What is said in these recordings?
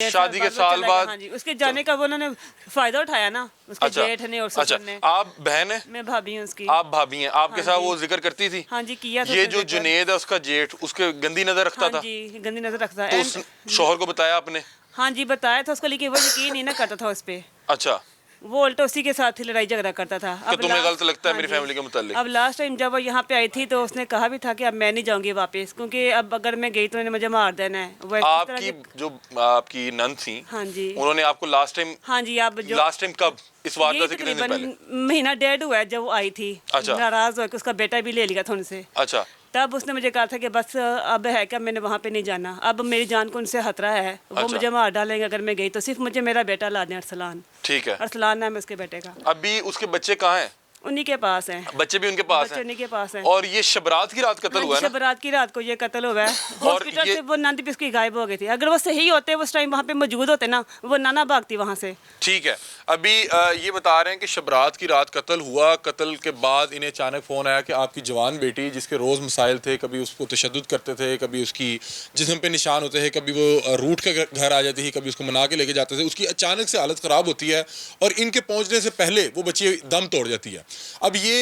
शादी के साल बाद। हाँ जी, उसके जाने का वो उन्होंने फायदा उठाया ना, उसके जेठ ने और ससुर ने। आप बहन है? मैं भाभी हूँ उसकी। आप भाभी हैं, आपके साथ वो जिक्र करती थी? हाँ जी, किया था। ये जो जुनेद है उसका जेठ, उसके गंदी नजर रखता था? हाँ जी, गंदी नजर रखता है। तो उस शोहर को बताया आपने? हाँ जी बताया था उसको, लेकिन वो यकीन नहीं ना करता था उस पे। अच्छा, वो उल्टा उसी के साथ ही लड़ाई झगड़ा करता था। कि तुम्हें गलत लगता है मेरी फैमिली के मुतालिक? अब लास्ट टाइम जब वो यहाँ पे आई थी तो उसने कहा भी था कि अब मैं नहीं जाऊंगी वापस, क्योंकि अब अगर मैं गई तो उन्हें मुझे मार देना है। वो आपकी जो आपकी नंद थी, हाँ जी, उन्होंने आपको लास्ट टाइम? हाँ जी, आप जो लास्ट टाइम कब? इस वारदात से कितने दिन पहले? महीना डेढ़ हुआ है जब वो आई थी। अच्छा। नाराज हो के उसका बेटा भी ले लिया था उनसे। अच्छा, तब उसने मुझे कहा था कि बस अब है क्या, मैंने वहाँ पे नहीं जाना, अब मेरी जान को उनसे खतरा है, वो अच्छा। मुझे मार डालेंगे अगर मैं गई तो। सिर्फ मुझे मेरा बेटा ला दें, अरसलान। ठीक है। अरसलान नाम है उसके बेटे का। अभी उसके बच्चे कहाँ हैं? उन्हीं के पास हैं। बच्चे भी उनके पास बच्चे हैं? उन्हीं के पास हैं। और ये शबरात की रात कत्ल हुआ है ना? शबरात की रात को ये कत्ल हुआ है। हॉस्पिटल से वो नंद भी उसकी गायब हो गई थी। अगर वो सही होते, उस टाइम वहाँ पे मौजूद होते ना, वो नाना भागती वहाँ से। ठीक है। अभी ये बता रहे हैं कि शबरात की रात कत्ल हुआ। कत्ल के बाद इन्हें अचानक फ़ोन आया कि आपकी जवान बेटी, जिसके रोज़ मसाइल थे, कभी उसको तशद्दुद करते थे, कभी उसकी जिस्म पे निशान होते थे, कभी वो रूठ के घर आ जाती थी, कभी उसको मना के लेके जाते थे, उसकी अचानक से हालत ख़राब होती है और इनके पहुँचने से पहले वो बच्ची दम तोड़ जाती है। अब ये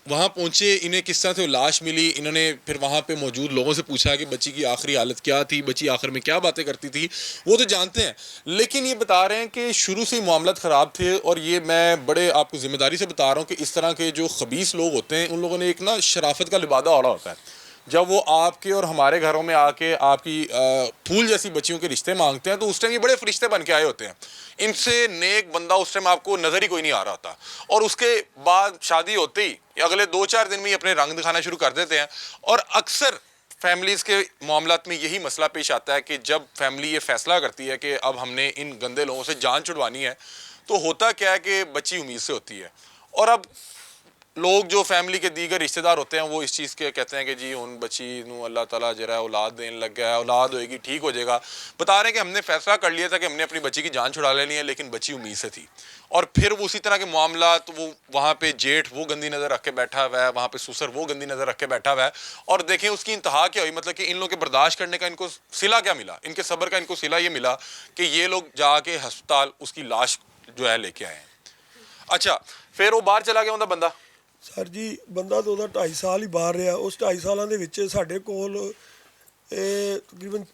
वहाँ पहुँचे, इन्हें किस तरह से वो लाश मिली, इन्होंने फिर वहाँ पे मौजूद लोगों से पूछा कि बच्ची की आखिरी हालत क्या थी, बच्ची आखिर में क्या बातें करती थी, वो तो जानते हैं। लेकिन ये बता रहे हैं कि शुरू से ही मामलात ख़राब थे। और ये मैं बड़े आपको ज़िम्मेदारी से बता रहा हूँ कि इस तरह के जो खबीस लोग होते हैं, उन लोगों ने एक ना शराफत का लिबादा ओढ़ा होता है। जब वो आपके और हमारे घरों में आके आपकी फूल जैसी बच्चियों के रिश्ते मांगते हैं, तो उस टाइम ये बड़े फरिश्ते बन के आए होते हैं। इनसे नेक बंदा उस टाइम आपको नज़र ही कोई नहीं आ रहा होता। और उसके बाद शादी होते ही अगले 2-4 दिन में ही अपने रंग दिखाना शुरू कर देते हैं। और अक्सर फैमिलीज़ के मामलात में यही मसला पेश आता है कि जब फैमिली ये फैसला करती है कि अब हमने इन गंदे लोगों से जान छुड़वानी है, तो होता क्या है कि बच्ची उम्मीद से होती है। और अब लोग जो फैमिली के दीगर रिश्तेदार होते हैं, वो इस चीज़ के कहते हैं कि जी उन बच्ची नू अल्लाह ताला जरा औलाद देने लग गया है, औलाद होएगी, ठीक हो जाएगा। बता रहे हैं कि हमने फैसला कर लिया था कि हमने अपनी बच्ची की जान छुड़ा लेनी है, लेकिन बच्ची उम्मीद से थी। और फिर वो उसी तरह के मामला, तो वो वहाँ पे जेठ वो गंदी नज़र रख के बैठा हुआ है, वहाँ पे ससुर वो गंदी नज़र रख के बैठा हुआ है। और देखें उसकी इंतहा क्या हुई, मतलब कि इन लोगों के बर्दाश्त करने का इनको सिला क्या मिला, इनके सब्र का इनको सिला ये मिला कि ये लोग जाके हस्पताल उसकी लाश जो है लेके आए हैं। अच्छा, फिर वो बाहर चला गया उनका बंदा? ਸਰ ਜੀ ਬੰਦਾ ਤਾਂ ਉਹਦਾ 2.5 ਸਾਲ ਹੀ ਬਾਹਰ ਰਿਹਾ। ਉਸ 2.5 ਸਾਲਾਂ ਦੇ ਵਿੱਚ ਸਾਡੇ ਕੋਲ ਇਹ ਤਕਰੀਬਨ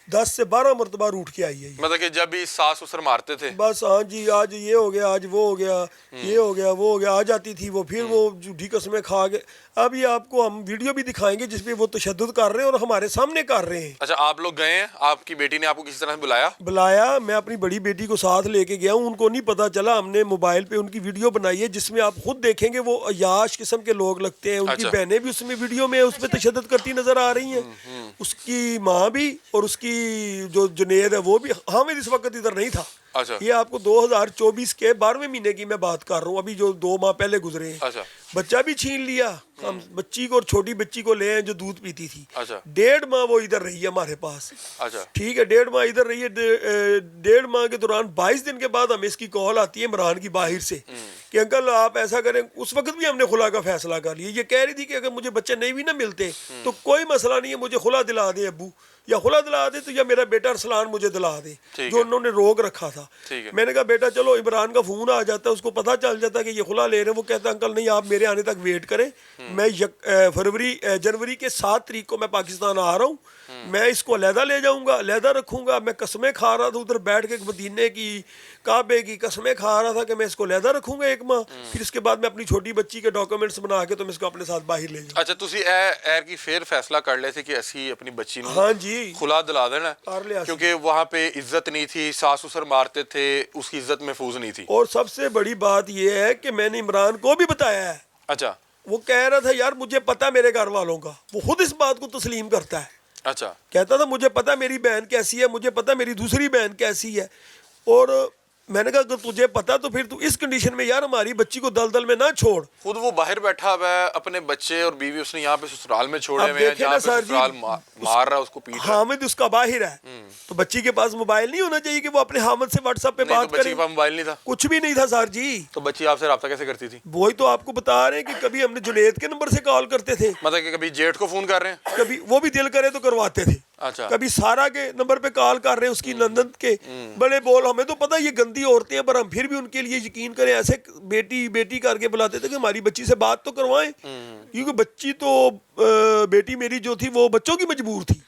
10 से 12 मरतबा रूठ के आई है। मतलब कि जब भी सास ससुर मारते थे? बस हाँ जी, आज ये हो गया, आज वो हो गया, ये हो गया, वो हो गया, आ जाती थी वो, फिर वो झूठी कस्में खा के। अब ये आपको हम वीडियो भी दिखाएंगे जिसपे वो तशद्दुद कर रहे हैं और हमारे सामने कर रहे हैं। अच्छा, आप लोग गए हैं? आपकी बेटी ने आपको किसी तरह से बुलाया? मैं अपनी बड़ी बेटी को साथ लेके गया हूँ, उनको नहीं पता चला। हमने मोबाइल पे उनकी वीडियो बनाई है जिसमें आप खुद देखेंगे वो अयाश किस्म के लोग लगते हैं। उनकी बहनें भी उसमें वीडियो में उस पर तशद्दुद करती नजर आ रही हैं, उसकी माँ भी, और उसकी जो जुनेद है वो भी। हामिद इस वक्त इधर नहीं था। अच्छा। ये आपको 2024 के 12वें महीने की मैं बात कर रहा हूँ, अभी जो 2 माह पहले गुजरे हैं। अच्छा। बच्चा भी छीन लिया हम बच्ची को, और छोटी बच्ची को ले आए जो दूध पीती थी। अच्छा। 1.5 माह वो इधर रही है हमारे पास। अच्छा। ठीक है, 1.5 माह इधर रही है। 1.5 माह के दौरान 22 दिन के बाद हमें इसकी कॉल आती है इमरान की बाहर से कि अंकल आप ऐसा करें। उस वक्त भी हमने खुला का फैसला कर लिया। ये कह रही थी कि अगर मुझे बच्चे नहीं भी ना मिलते तो कोई मसला नहीं है, मुझे खुला दिला दे अब्बू, या खुला दिला दे तो या मेरा बेटा अरसलान मुझे दिला दे, जो उन्होंने रोक रखा था। मैंने कहा बेटा चलो, इमरान का फोन आ जाता है, उसको पता चल जाता है कि ये खुला ले रहे हैं। वो कहता है अंकल नहीं, आप मेरे आने तक वेट करें, मैं जनवरी के 7 तारीख को मैं पाकिस्तान आ रहा हूँ, मैं इसको अलहदा ले जाऊंगा, अलहदा रखूंगा। मैं कसमें खा रहा था उधर बैठ के, मदीने की काबे की कसमें खा रहा था कि मैं इसको अलहदा रखूंगा 1 माह, फिर इसके बाद मैं अपनी छोटी बच्ची के डॉक्यूमेंट्स बना के तो मैं इसको अपने साथ बाहर ले जाऊँ। अच्छा, तुसी एर की फिर फैसला कर ले थे कि असी अपनी बच्ची नू हाँ जी खुला दिला देना, क्योंकि वहाँ पे इज्जत नहीं थी, सास ससुर मारते थे, उसकी इज्जत महफूज नहीं थी। और सबसे बड़ी बात यह है कि मैंने इमरान को भी बताया है। अच्छा। वो कह रहा था यार मुझे पता मेरे घर वालों का, वो खुद इस बात को तस्लीम करता है। अच्छा। कहता था मुझे पता मेरी बहन कैसी है, मुझे पता मेरी दूसरी बहन कैसी है। और मैंने कहा अगर तुझे पता तो फिर तू इस कंडीशन में यार हमारी बच्ची को दलदल में ना छोड़। खुद वो बाहर बैठा हुआ है, अपने बच्चे और बीवी उसने यहाँ पे ससुराल में छोड़े हुए हैं, जहाँ पे ससुराल मार रहा है उसको, पीट रहा है। हामिद उसका बाहर है, तो बच्ची के पास मोबाइल नहीं होना चाहिए कि वो अपने हामिद से व्हाट्सएप पे बात करे। बच्ची के पास मोबाइल नहीं था? कुछ भी नहीं था सर जी। तो बच्ची आपसे रब्ता कैसे करती थी? वही तो आपको बता रहे हैं कि कभी हमने जुनेद के नंबर से कॉल करते थे, मतलब कि कभी जेठ को फोन कर रहे हैं, कभी वो भी दिल करे तो करवाते थे। अच्छा। कभी सारा के नंबर पे कॉल कर रहे हैं उसकी नंदन के बड़े बोल, हमें तो पता ये गंदी औरतें हैं पर हम फिर भी उनके लिए यकीन करें, ऐसे बेटी बेटी करके बुलाते थे कि हमारी बच्ची से बात तो करवाएं, क्योंकि बच्ची तो बेटी मेरी जो थी वो बच्चों की मजबूर थी,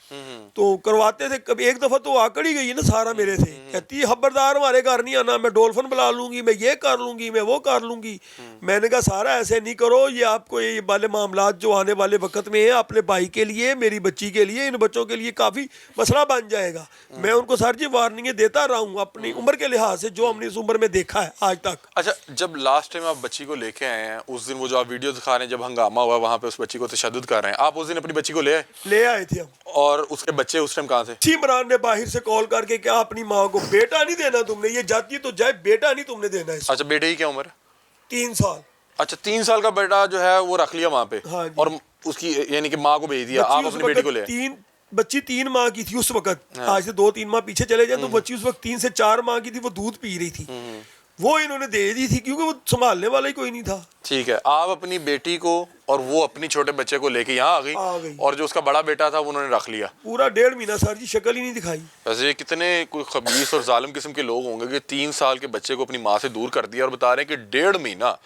तो करवाते थे। कभी एक दफा तो आकड़ ही गई है ना सारा मेरे से, कहती है खबरदार हमारे घर नहीं आना, मैं डॉल्फिन बुला लूंगी, मैं ये कर लूंगी, मैं वो कर लूंगी। मैंने कहा सारा ऐसे नहीं करो, ये आपको ये वाले मामलात जो आने वाले वक्त में है अपने भाई के लिए, मेरी बच्ची के लिए, इन बच्चों के लिए काफी मसला बन जाएगा। मैं उनको सर जी वार्निंगें देता रहा हूँ अपनी उम्र के लिहाज से, जो हमने इस उम्र में देखा है आज तक। अच्छा, जब लास्ट टाइम आप बच्ची को लेके आए हैं उस दिन वो जो आप वीडियो दिखा रहे हैं जब हंगामा हुआ वहाँ पे उस बच्ची को तशद्दुद कर रहे हैं, आप उस दिन अपनी बच्ची को ले आए थे हम, और उसके बच्चे उस टाइम कहाँ थे? इमरान ने बाहर से कॉल करके क्या अपनी माँ को बेटा नहीं देना तुमने, ये जाती है तो जाए, बेटा नहीं तुमने देना इसको। अच्छा, बेटे की क्या उम्र? 3 साल। अच्छा, 3 साल का बेटा जो है वो रख लिया वहाँ पे। हाँ जी। और उसकी यानी कि माँ को भेज दिया, आप अपनी बेटी को ले? बच्ची 3 माह की थी उस वक्त, आज से 2-3 माह पीछे चले जाए तो बच्ची उस वक्त 3 से 4 माह की थी, वो दूध पी रही थी, वो इन्होंने दे दी थी क्योंकि वो संभालने वाला ही कोई नहीं था। ठीक है, आप अपनी बेटी को और वो अपनी छोटे बच्चे को लेके यहाँ आ गई और जो उसका बड़ा बेटा था वो उन्होंने रख लिया। पूरा 1.5 महीना सर जी शक्ल ही नहीं दिखाई। वैसे ये कितने कोई खबीस और जालिम किस्म के लोग होंगे कि 3 साल के बच्चे को अपनी माँ से दूर कर दिया और बता रहे हैं कि 1.5 महीना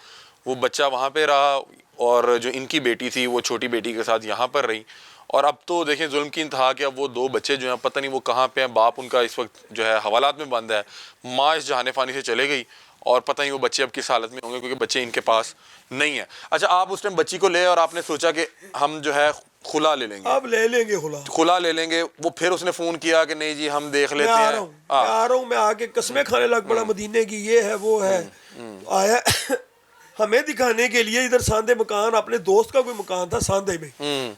वो बच्चा वहाँ पे रहा और जो इनकी बेटी थी वो छोटी बेटी के साथ यहाँ पर रही। और अब तो देखें जुल्म की इंतहा कि अब वो 2 बच्चे जो हैं पता नहीं वो कहाँ पे हैं, बाप उनका इस वक्त जो है हवालात में बंद है, माँ इस जहाने फानी से चले गई और पता नहीं वो बच्चे अब किस हालत में होंगे क्योंकि बच्चे इनके पास नहीं है। अच्छा, आप उस टाइम बच्ची को ले और आपने सोचा कि हम जो है खुला ले लेंगे, अब ले लेंगे खुला ले लेंगे, वो फिर उसने फोन किया कि नहीं जी हम देख लेते हैं। आ रहा हूँ मैं आके कस्में खाने लग पड़ा मदीने की, ये है वो है, आया हमें दिखाने के लिए इधर सांदे मकान, अपने दोस्त का कोई मकान था सांदे में,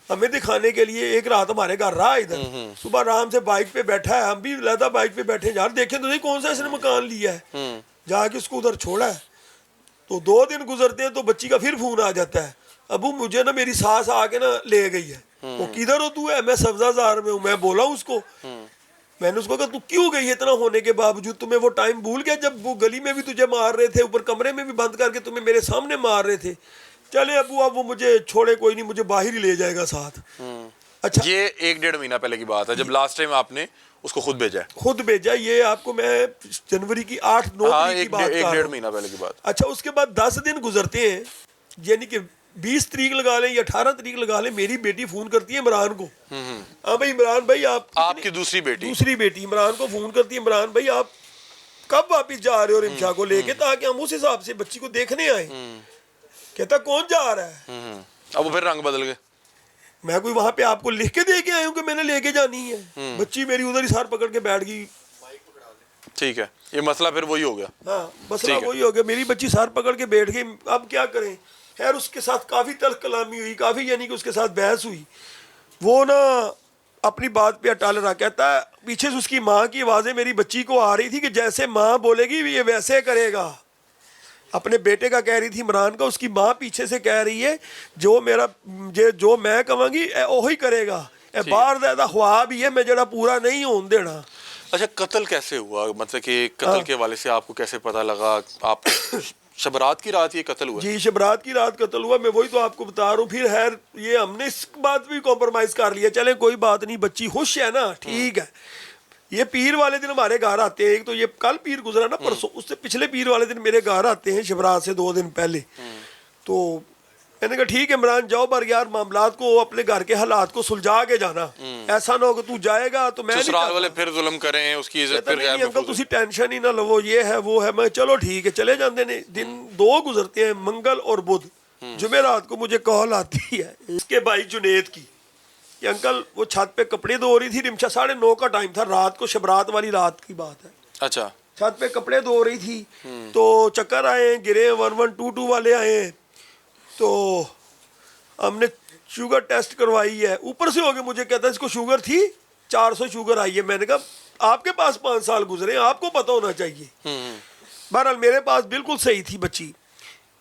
हमें दिखाने के लिए एक रात हमारे घर रहा इधर, सुबह आराम से बाइक पे बैठा है, हम भी लहदा बाइक पे बैठे, यार देखें तो नहीं कौन सा इसने मकान लिया है, जाके उसको उधर छोड़ा है। तो 2 दिन गुजरते हैं तो बच्ची का फिर फोन आ जाता है, अबू मुझे ना मेरी सास आके ना ले गई है। वो किधर हो तू? है मैं सब्जाजार में हूँ। मैं बोला उसको, मैंने उसको कहा तू क्यों गई इतना होने के बावजूद, तुम्हें वो टाइम भूल गया जब वो गली में भी तुझे मार रहे थे, ऊपर कमरे में भी बंद करके तुम्हें मेरे सामने मार रहे थे। चले अबू अब वो मुझे छोड़े कोई नहीं, मुझे बाहर ही ले जाएगा साथ। अच्छा, ये 1-1.5 महीना पहले की बात है जब लास्ट टाइम आपने उसको खुद भेजा। ये आपको मैं जनवरी की 8-9 तारीख की बात कर रहा हूं। 1-1.5 महीना पहले की बात। अच्छा, उसके बाद 10 दिन गुजरते हैं, यानी कि 20 तारीख लगा लें या 18 तारीख लगा लें, मेरी बेटी फोन करती है इमरान को, हाँ भाई इमरान भाई आपकी दूसरी बेटी इमरान को फोन करती है, इमरान भाई आप कब वापिस जा रहे हो रिमशा को लेके, ताकि हम उस हिसाब से बच्ची को देखने आए। कहता कौन जा रहा है? अब वो फिर रंग बदल गए। मैं कोई वहां पे आपको लिख के दे के आया हूँ कि मैंने लेके जानी है? बच्ची मेरी उधर ही सर पकड़ के बैठ गई। ठीक है, ये मसला फिर वही हो गया। हाँ, मसला वही हो गया, मेरी बच्ची सर पकड़ के बैठ गई। अब क्या करें? खैर उसके साथ काफ़ी तल्ख कलामी हुई, काफ़ी यानी कि उसके साथ बहस हुई। वो ना अपनी बात पे अटल रहा, कहता है पीछे से उसकी माँ की आवाज़ें मेरी बच्ची को आ रही थी कि जैसे माँ बोलेगी ये वैसे करेगा। अपने बेटे का कह रही थी इमरान का, उसकी माँ पीछे से कह रही है जो मैं कहूँगी वही करेगा, बाहर ज़्यादा ख्वाब ही है मैं जरा पूरा नहीं होने देना। अच्छा, कत्ल कैसे हुआ? मतलब कि कत्ल के वाले से आपको कैसे पता लगा? आप शबरात की रात ये कत्ल हुआ? जी, शबरात की रात कत्ल हुआ, मैं वही तो आपको बता रहा हूँ। फिर खैर ये हमने इस बात भी कॉम्प्रोमाइज़ कर लिया, चले कोई बात नहीं, बच्ची खुश है ना, ठीक है। ये पीर वाले दिन हमारे घर आते हैं, एक तो ये कल पीर गुजरा ना परसों, उससे पिछले पीर वाले दिन मेरे घर आते हैं शबरात से 2 दिन पहले। तो मैंने कहा ठीक है इमरान जाओ, पर यार मामलात को अपने घर के हालात को सुलझा के जाना, ऐसा ना हो कि तू जाएगा तो मैं ससुराल वाले फिर जुल्म करें, उसकी इज्जत फिर नहीं अंकल तुसी टेंशन ही ना लो, ये है वो है। मैं चलो ठीक है चले जाते ने। दिन 2 गुजरते हैं, मंगल और बुध। जुमेरात को मुझे कॉल आती है इसके भाई जुनेद की कि अंकल वो छत पे कपड़े धो रही थी, रिमशा 9:30 का टाइम था, रात को शबरात वाली रात की बात है। अच्छा, छत पे कपड़े धो रही थी तो चक्कर आए, गिरे, 1122 वाले आए, तो हमने शुगर टेस्ट करवाई है। ऊपर से हो गए, मुझे कहता है इसको शुगर थी 400 शुगर आई है। मैंने कहा आपके पास 5 साल गुजरे, आपको पता होना चाहिए। बहरहाल मेरे पास बिल्कुल सही थी बच्ची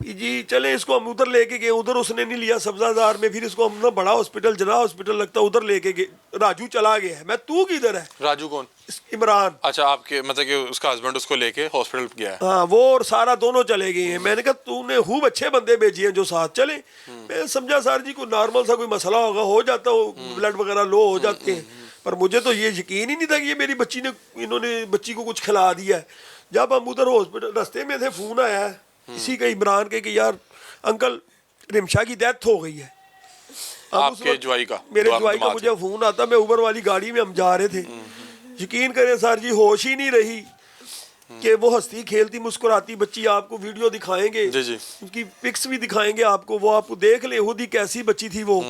जी। चले इसको हम उधर लेके गए, उधर उसने नहीं लिया सब्जादार में, फिर इसको हम ना बड़ा हॉस्पिटल जना हॉस्पिटल लगता उधर लेके गए। राजू चला गया है। मैं तू किधर है? राजू कौन? इमरान। अच्छा, आपके मतलब कि उसका हस्बैंड उसको लेके हॉस्पिटल गया है? हाँ, वो और सारा दोनों चले गए हैं। मैंने कहा तूने खूब अच्छे बंदे भेजे हैं जो साथ चले। मैं समझा सर जी को नॉर्मल सा कोई मसला होगा, हो जाता हो, ब्लड वगैरह लो हो जाते हैं, پر مجھے تو یہ یقین ہی نہیں تھا کہ یہ میری بچی نے انہوں نے بچی کو کچھ کھلا دیا ہے. جب ہم ادھر ہاسپٹل راستے میں تھے فون آیا ہے اسی کا عمران کے کہ یار انکل رمشا کی ڈیتھ ہو گئی ہے. آپ کے جوائی کا میرے جوائی کا مجھے فون آتا, میں اوبر والی گاڑی میں ہم جا رہے تھے. یقین کریں سر جی ہوش ہی نہیں رہی کہ وہ ہنستی کھیلتی مسکراتی بچی, آپ کو ویڈیو دکھائیں گے, جی اس کی پکس بھی دکھائیں گے آپ کو, وہ آپ کو دیکھ لیں خود ہی کیسی بچی تھی وہ.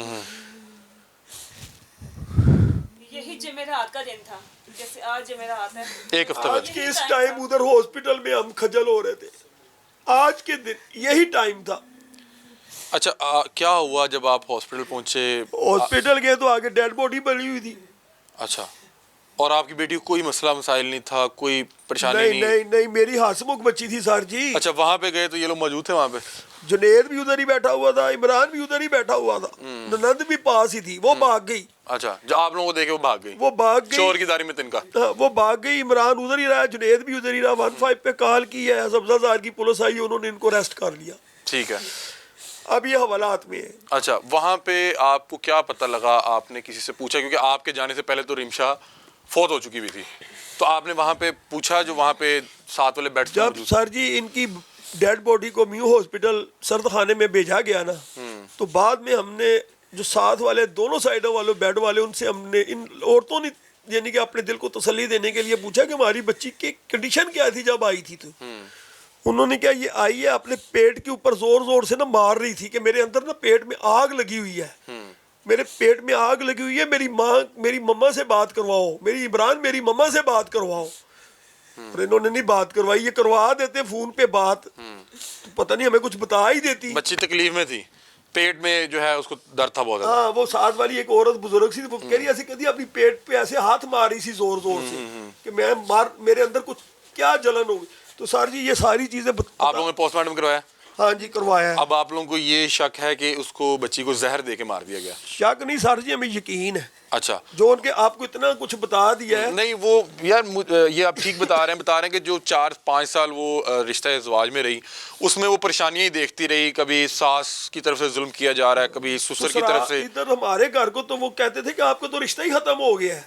یہی جمعرات کا دن تھا, جیسے آج جمعرات ہے, ایک ہفتے آج کے اس ٹائم ادھر ہاسپٹل میں ہم کھجل ہو رہے تھے. آج کے دن یہی ٹائم تھا. اچھا کیا ہوا جب آپ ہاسپٹل پہنچے؟ ہاسپٹل گئے تو آگے ڈیڈ باڈی پڑی ہوئی تھی. اچھا, اور آپ کی بیٹی کو کوئی مسئلہ مسائل نہیں تھا, کوئی پریشانی نہیں, میری ہاسمکھ بچی تھی سر جی. اچھا وہاں پہ گئے تو یہ لوگ موجود تھے وہاں پہ؟ جنید بھی ادھر ہی بیٹھا ہوا تھا, عمران بھی ادھر ہی بیٹھا ہوا تھا, نند بھی پاس ہی تھی, وہ بھاگ گئی. اچھا, جو آپ لوگوں کو دیکھے وہ بھاگ گئی؟ وہ بھاگ گئی چور کی داری میں تنکا. وہ بھاگ گئی. عمران ادھر ہی رہا, جنید بھی ادھر ہی رہا. 15 پہ کال کی ہے, سبزہ زار کی پولیس آئی, انہوں نے ان کو ریسٹ کر لیا. ٹھیک ہے. اب یہ حوالات میں ہے. اچھا وہاں پہ آپ کو کیا پتہ لگا, آپ نے کسی سے پوچھا؟ کیونکہ آپ کے جانے سے پہلے تو رمشا فوت ہو چکی بھی تھی, تو آپ نے وہاں پہ پوچھا جو وہاں پہ ساتھ والے بیٹھ جب سر جی ان کی ڈیڈ باڈی کو میو ہاسپٹل سرد خانے میں بھیجا گیا نا, تو بعد میں ہم نے جو ساتھ والے دونوں سائڈوں والے بیڈ والے, ان سے ہم نے ان عورتوں نے یعنی کہ اپنے دل کو تسلی دینے کے لیے پوچھا کہ ہماری بچی کی کنڈیشن کیا تھی جب آئی تھی. تو انہوں نے کیا, یہ آئی ہے اپنے پیٹ کے اوپر زور زور سے نا مار رہی تھی کہ میرے اندر نا پیٹ میں آگ لگی ہوئی ہے, میرے پیٹ میں آگ لگی ہوئی ہے, میری ماں میری مما سے بات کرواؤ, میری عمران میری مما سے بات کرواؤ. اور انہوں نے نہیں بات کروائی. یہ کروا دیتے فون پہ بات تو پتہ نہیں ہمیں کچھ بتا ہی دیتی. بچی تکلیف میں تھی, پیٹ میں جو ہے اس کو درد تھا بہت. ہاں وہ ساتھ والی ایک عورت بزرگ سی, وہ کہہ رہی ایسے کہتی اپنی پیٹ پہ ایسے ہاتھ مار رہی سی زور زور سے کہ میرے اندر کچھ کیا جلن ہوگی. تو سر جی یہ ساری چیزیں آپ لوگوں نے پوسٹ مارٹم کروایا؟ ہاں جی کروایا ہے. اب آپ لوگوں کو یہ شک ہے کہ اس کو بچی کو زہر دے کے مار دیا گیا؟ شک نہیں سر جی, ہمیں یقین ہے. اچھا, جو ان کے آپ کو اتنا کچھ بتا دیا ہے. نہیں وہ یار یہ آپ ٹھیک بتا رہے ہیں کہ جو 4-5 سال وہ رشتہ ازواج میں رہی, اس میں وہ پریشانیاں ہی دیکھتی رہی, کبھی ساس کی طرف سے ظلم کیا جا رہا ہے, کبھی سسر کی طرف سے. ادھر ہمارے گھر کو تو وہ کہتے تھے کہ آپ کا تو رشتہ ہی ختم ہو گیا ہے,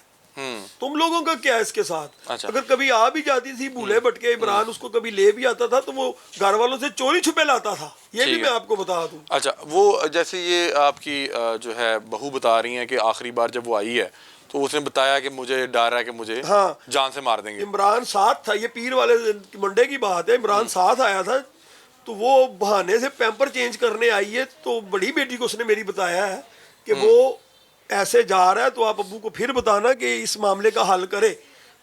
تم لوگوں کا کیا ہے اس کے ساتھ. اگر کبھی آ بھی جاتی تھی بھولے بھٹکے, عمران اس کو کبھی لے بھی آتا تھا تو وہ گھر والوں سے چوری چھپے لاتا تھا, یہ بھی میں آپ کو بتا دوں. اچھا وہ جیسے یہ آپ کی جو ہے بہو بتا رہی ہیں کہ آخری بار جب وہ آئی ہے تو اس نے بتایا کہ مجھے ڈر ہے کہ مجھے جان سے مار دیں گے. عمران ساتھ تھا, یہ پیر والے منڈے کی بات ہے, عمران ساتھ آیا تھا, تو وہ بہانے سے پیمپر چینج کرنے آئی ہے. تو بڑی بیٹی کو اس نے میری بتایا ہے کہ وہ ایسے جا رہا ہے, تو آپ ابو کو پھر بتانا کہ اس معاملے کا حل کرے.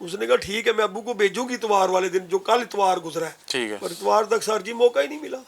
اس نے کہا ٹھیک ہے, میں ابو کو بھیجوں گی اتوار والے دن, جو کل اتوار گزرا ہے. ٹھیک ہے, پر اتوار تک سر جی موقع ہی نہیں ملا.